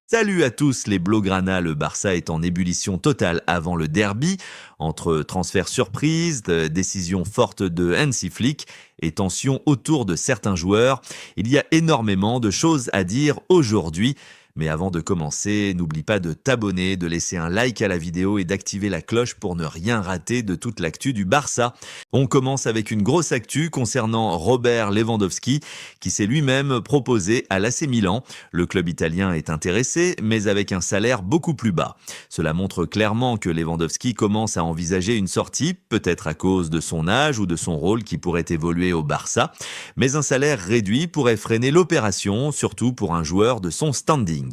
Salut à tous, les Blaugrana, le Barça est en ébullition totale avant le derby, entre transferts surprises, décisions fortes de Hansi Flick et tensions autour de certains joueurs. Il y a énormément de choses à dire aujourd'hui. Mais avant de commencer, n'oublie pas de t'abonner, de laisser un like à la vidéo et d'activer la cloche pour ne rien rater de toute l'actu du Barça. On commence avec une grosse actu concernant Robert Lewandowski, qui s'est lui-même proposé à l'AC Milan. Le club italien est intéressé, mais avec un salaire beaucoup plus bas. Cela montre clairement que Lewandowski commence à envisager une sortie, peut-être à cause de son âge ou de son rôle qui pourrait évoluer au Barça. Mais un salaire réduit pourrait freiner l'opération, surtout pour un joueur de son standing.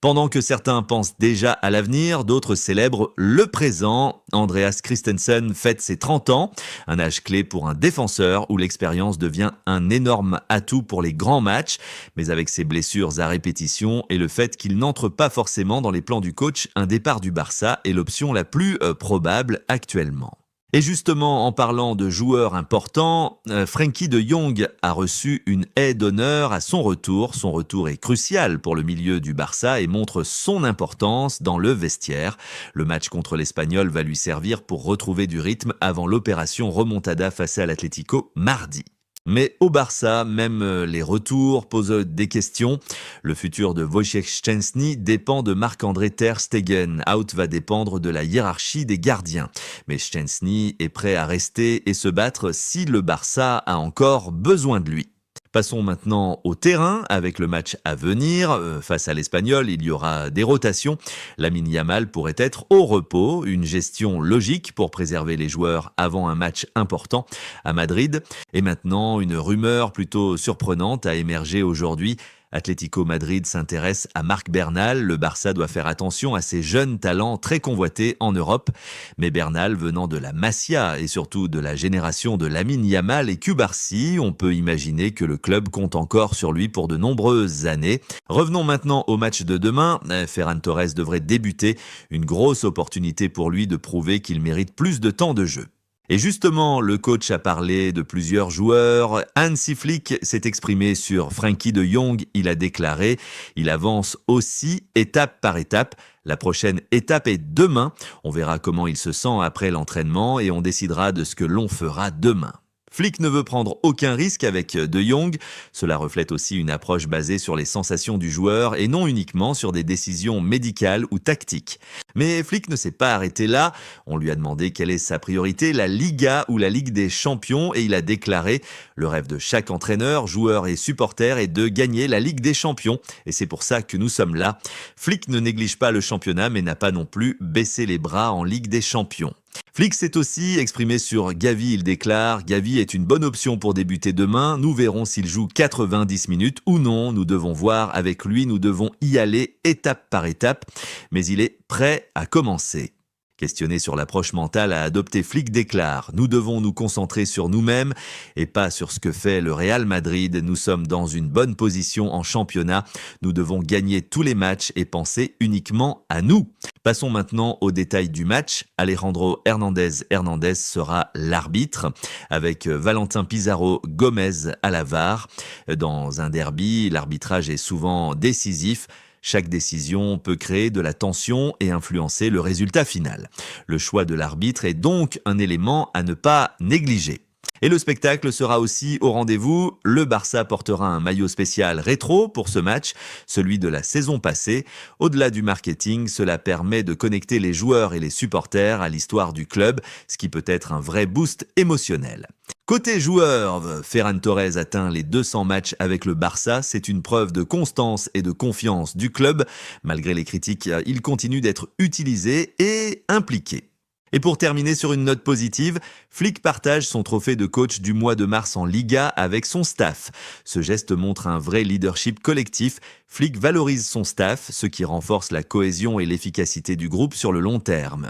Pendant que certains pensent déjà à l'avenir, d'autres célèbrent le présent. Andreas Christensen fête ses 30 ans, un âge clé pour un défenseur où l'expérience devient un énorme atout pour les grands matchs. Mais avec ses blessures à répétition et le fait qu'il n'entre pas forcément dans les plans du coach, un départ du Barça est l'option la plus probable actuellement. Et justement, en parlant de joueurs importants, Frenkie de Jong a reçu une haie d'honneur à son retour. Son retour est crucial pour le milieu du Barça et montre son importance dans le vestiaire. Le match contre l'Espagnol va lui servir pour retrouver du rythme avant l'opération remontada face à l'Atlético mardi. Mais au Barça, même les retours posent des questions. Le futur de Wojciech Szczęsny dépend de Marc-André Ter Stegen. Out va dépendre de la hiérarchie des gardiens. Mais Szczęsny est prêt à rester et se battre si le Barça a encore besoin de lui. Passons maintenant au terrain avec le match à venir. Face à l'Espagnol, il y aura des rotations. Lamine Yamal pourrait être au repos, une gestion logique pour préserver les joueurs avant un match important à Madrid. Et maintenant, une rumeur plutôt surprenante a émergé aujourd'hui. Atlético Madrid s'intéresse à Marc Bernal. Le Barça doit faire attention à ces jeunes talents très convoités en Europe. Mais Bernal, venant de la Masia et surtout de la génération de Lamine Yamal et Cubarsí, on peut imaginer que le club compte encore sur lui pour de nombreuses années. Revenons maintenant au match de demain. Ferran Torres devrait débuter. Une grosse opportunité pour lui de prouver qu'il mérite plus de temps de jeu. Et justement, le coach a parlé de plusieurs joueurs. Hansi Flick s'est exprimé sur Frenkie de Jong. Il a déclaré « Il avance aussi étape par étape ». La prochaine étape est demain. On verra comment il se sent après l'entraînement et on décidera de ce que l'on fera demain. Flick ne veut prendre aucun risque avec De Jong. Cela reflète aussi une approche basée sur les sensations du joueur et non uniquement sur des décisions médicales ou tactiques. Mais Flick ne s'est pas arrêté là. On lui a demandé quelle est sa priorité, la Liga ou la Ligue des Champions, et il a déclaré « Le rêve de chaque entraîneur, joueur et supporter est de gagner la Ligue des Champions. Et c'est pour ça que nous sommes là. » Flick ne néglige pas le championnat mais n'a pas non plus baissé les bras en Ligue des Champions. Flick s'est aussi exprimé sur Gavi. Il déclare « Gavi est une bonne option pour débuter demain. Nous verrons s'il joue 90 minutes ou non. Nous devons voir avec lui. Nous devons y aller étape par étape. Mais il est prêt à commencer. » Questionné sur l'approche mentale à adopter, Flick déclare « Nous devons nous concentrer sur nous-mêmes et pas sur ce que fait le Real Madrid. Nous sommes dans une bonne position en championnat. Nous devons gagner tous les matchs et penser uniquement à nous. » Passons maintenant aux détails du match. Alejandro Hernandez sera l'arbitre avec Valentin Pizarro Gomez à la VAR. Dans un derby, l'arbitrage est souvent décisif. Chaque décision peut créer de la tension et influencer le résultat final. Le choix de l'arbitre est donc un élément à ne pas négliger. Et le spectacle sera aussi au rendez-vous. Le Barça portera un maillot spécial rétro pour ce match, celui de la saison passée. Au-delà du marketing, cela permet de connecter les joueurs et les supporters à l'histoire du club, ce qui peut être un vrai boost émotionnel. Côté joueur, Ferran Torres atteint les 200 matchs avec le Barça. C'est une preuve de constance et de confiance du club. Malgré les critiques, il continue d'être utilisé et impliqué. Et pour terminer sur une note positive, Flick partage son trophée de coach du mois de mars en Liga avec son staff. Ce geste montre un vrai leadership collectif. Flick valorise son staff, ce qui renforce la cohésion et l'efficacité du groupe sur le long terme.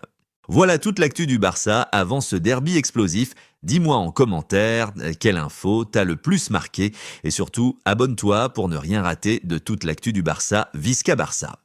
Voilà toute l'actu du Barça avant ce derby explosif. Dis-moi en commentaire quelle info t'a le plus marqué et surtout abonne-toi pour ne rien rater de toute l'actu du Barça Visca Barça.